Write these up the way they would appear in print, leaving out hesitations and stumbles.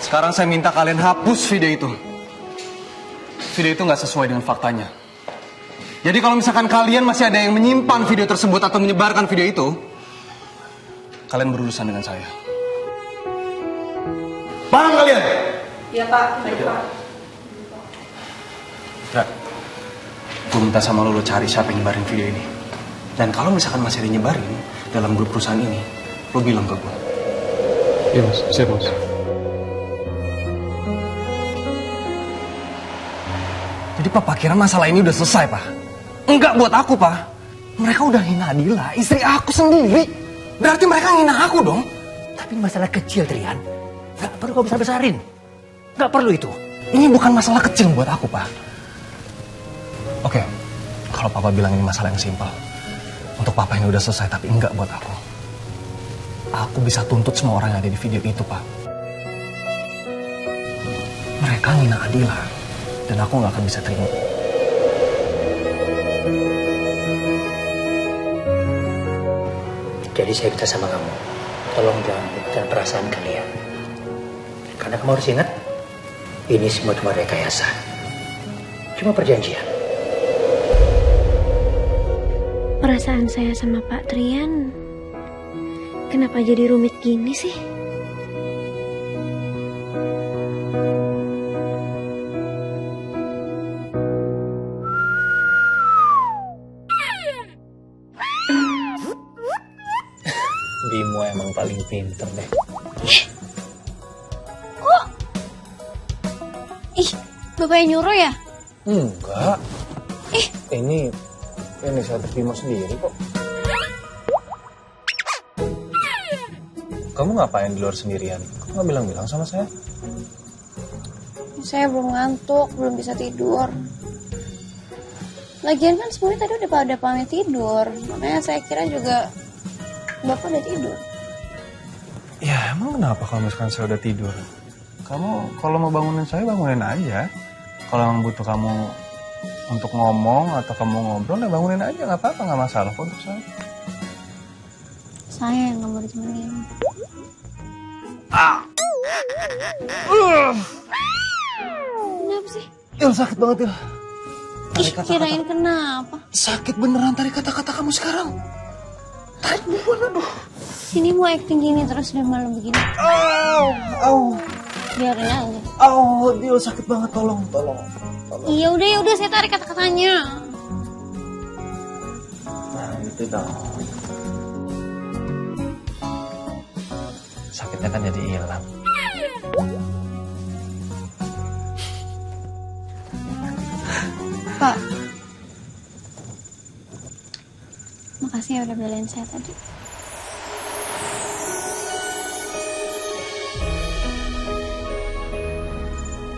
Sekarang saya minta kalian hapus video itu. Video itu nggak sesuai dengan faktanya. Jadi kalau misalkan kalian masih ada yang menyimpan video tersebut atau menyebarkan video itu, kalian berurusan dengan saya. Paham kalian? Iya Pak, baik Pak. Drak, gue minta sama lo cari siapa yang nyebarin video ini. Dan kalau misalkan masih ada yang nyebarin dalam grup perusahaan ini, lo bilang ke gue. Iya Mas, siap Mas. Jadi Papa kira masalah ini udah selesai, Pak? Enggak buat aku, Pak. Mereka udah hina Adila, istri aku sendiri. Berarti mereka ngina aku dong. Tapi masalah kecil, Trian. Gak perlu kau besar-besarin. Gak perlu itu. Ini bukan masalah kecil buat aku, Pak. Oke, kalau Papa bilang ini masalah yang simpel. Untuk Papa ini udah selesai, tapi enggak buat aku. Aku bisa tuntut semua orang yang ada di video itu, Pak. Mereka ngina Adila. Dan aku nggak akan bisa terima. Jadi saya minta sama kamu, tolong jangan bukan perasaan kalian. Karena kamu harus ingat, ini semua cuma rekayasa. Cuma perjanjian. Perasaan saya sama Pak Trian, kenapa jadi rumit gini sih? Bimo emang paling pinter deh. Kok? Ih, Bapak yang nyuruh ya? Enggak. Ih. Ini inisiatif Bimo sendiri kok. Kamu ngapain di luar sendirian? Kamu nggak bilang-bilang sama saya? Saya belum ngantuk, belum bisa tidur. Lagian kan semuanya tadi udah pada pamit tidur. Makanya saya kira juga Bapak udah tidur. Ya emang kenapa kalau misalkan saya udah tidur? Kamu kalau mau bangunin saya bangunin aja. Kalau emang butuh kamu untuk ngomong atau kamu ngobrol ya bangunin aja, nggak apa-apa, nggak masalah kok untuk saya. Saya yang nggak mau ditemenin. Kenapa sih? Il, sakit banget, Il. Ih, kirain kenapa? Sakit beneran tadi kata-kata kamu sekarang. Tarik bukan, aduh. Sini mau acting gini terus udah malam begini. Biarin aja. Il, sakit banget, tolong. Iya udah saya tarik kata-katanya. Nah, gitu dong. Sakitnya kan jadi hilang. Pak, makasih ya udah belain saya tadi.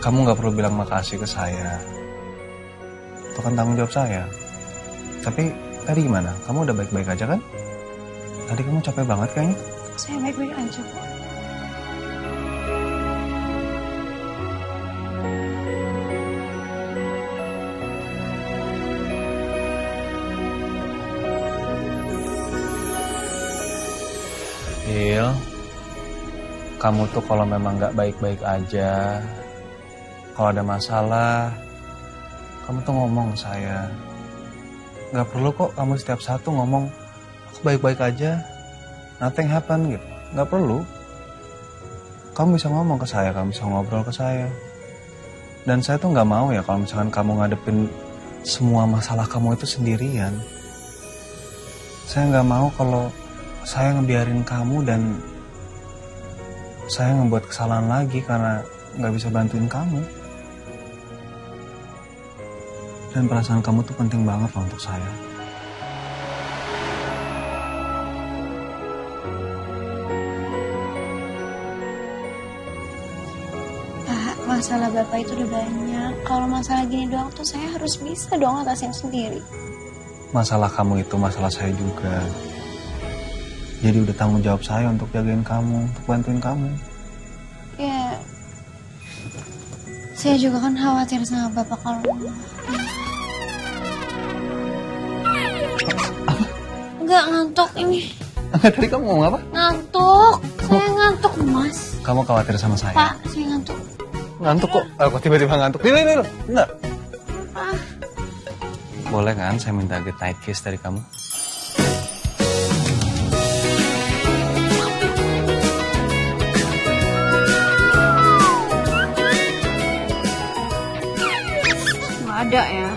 Kamu nggak perlu bilang makasih ke saya. Itu kan tanggung jawab saya. Tapi tadi gimana? Kamu udah baik-baik aja kan? Tadi kamu capek banget kayaknya. Saya baik-baik aja kok. Il, kamu tuh kalau memang nggak baik-baik aja, kalau ada masalah, kamu tuh ngomong ke saya. Nggak perlu kok kamu setiap satu ngomong, aku baik-baik aja, nothing happen gitu. Nggak perlu. Kamu bisa ngomong ke saya, kamu bisa ngobrol ke saya. Dan saya tuh nggak mau ya kalau misalkan kamu ngadepin semua masalah kamu itu sendirian. Saya nggak mau kalau saya ngebiarin kamu dan saya ngebuat kesalahan lagi karena nggak bisa bantuin kamu. Dan perasaan kamu tuh penting banget loh untuk saya. Pak, masalah Bapak itu udah banyak. Kalau masalah gini doang tuh saya harus bisa dong atasin sendiri. Masalah kamu itu masalah saya juga. Jadi udah tanggung jawab saya untuk jagain kamu, untuk bantuin kamu. Ya, saya juga kan khawatir sama Bapak kalau... Enggak ngantuk ini. Enggak, tadi kamu ngomong apa? Ngantuk. Saya ngantuk, Mas. Kamu khawatir sama saya? Pak, saya ngantuk. Ngantuk kok. Kok tiba-tiba ngantuk? Nih. Enggak. Ah. Boleh kan saya minta good night kiss dari kamu? Nggak ada ya.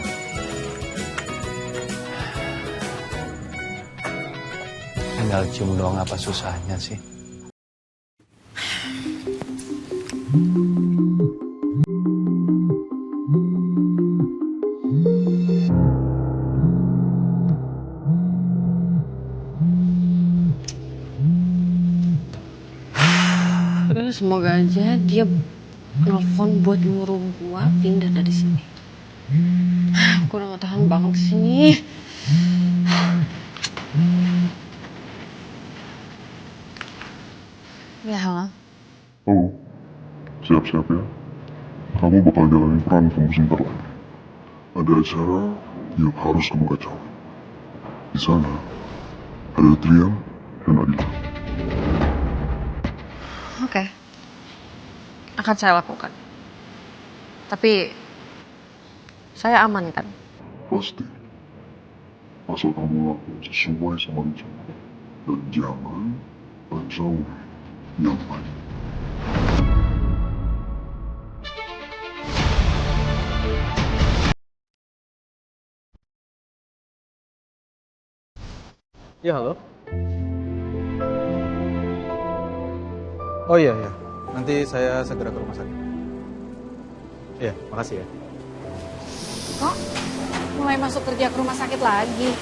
Tinggal cium doang, apa susahnya sih? Semoga aja dia nelfon buat nyuruh gua pindah dari sini. Gua udah gak tahan banget sih. Ya, halo. Halo, siap-siap ya. Kamu bakal jalanin peran kamu sebentar lagi. Ada acara yang harus kamu kacau. Di sana ada Trian dan Adila. Oke. Akan saya lakukan. Tapi saya aman kan? Pasti. Asal kamu lakukan sesuai sama rencana. Dan jangan kacau yang lain. Ya, halo. Oh iya. Nanti saya segera ke rumah sakit. Iya, makasih ya. Kok mulai masuk kerja ke rumah sakit lagi?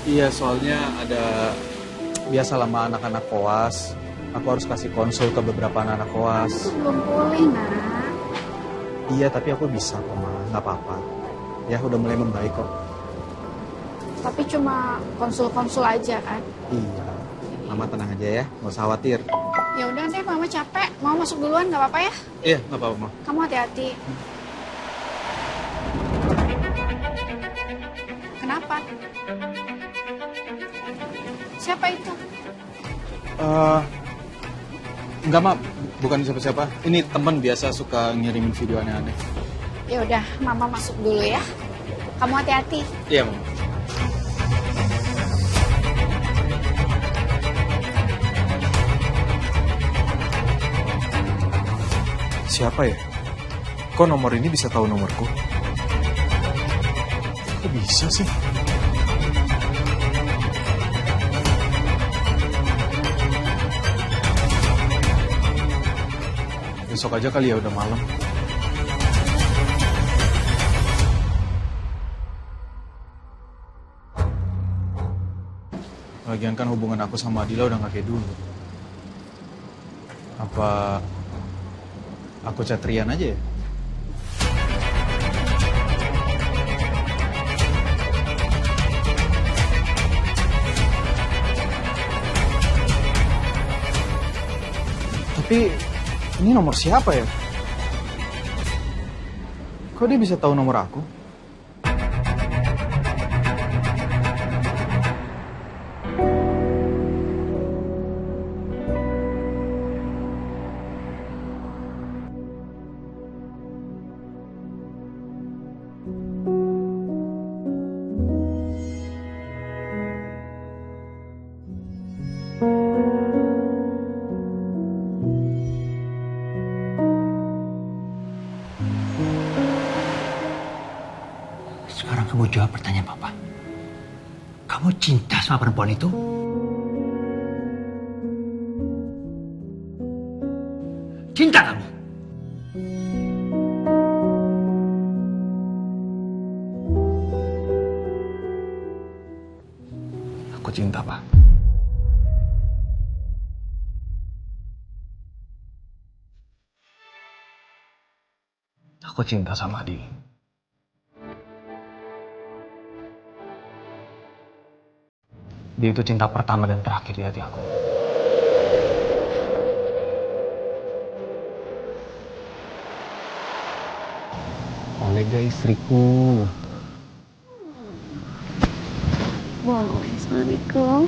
Iya, soalnya ada biasa lama anak-anak koas. Aku harus kasih konsul ke beberapa anak-anak koas. Belum pulih, nak. Iya, tapi aku bisa kok, Ma. Nggak apa-apa. Ya, udah mulai membaik kok. Tapi cuma konsul-konsul aja kan? Iya. Mama tenang aja ya, nggak usah khawatir. Ya udah deh, mama capek. Mau masuk duluan nggak apa-apa ya? Iya, nggak apa-apa, Ma. Kamu hati-hati. Kenapa? Siapa itu? Enggak, Ma. Bukan siapa-siapa. Ini temen biasa suka ngirimin video aneh-aneh. Ya udah, mama masuk dulu ya. Kamu hati-hati. Iya, Mama. Siapa ya? Kok nomor ini bisa tahu nomorku? Kok bisa sih? Besok aja kali ya, udah malam. Lagian kan hubungan aku sama Adila udah gak kayak dulu. Apa aku chat Rian aja ya? Tapi ini nomor siapa ya? Kok dia bisa tahu nomor aku? Sekarang kamu jawab pertanyaan Papa. Kamu cinta sama perempuan itu? Cinta kamu? Aku cinta, Pak. Aku cinta sama dia. Dia itu cinta pertama dan terakhir di hati aku. Olega istriku. Boleh, Assalamualaikum.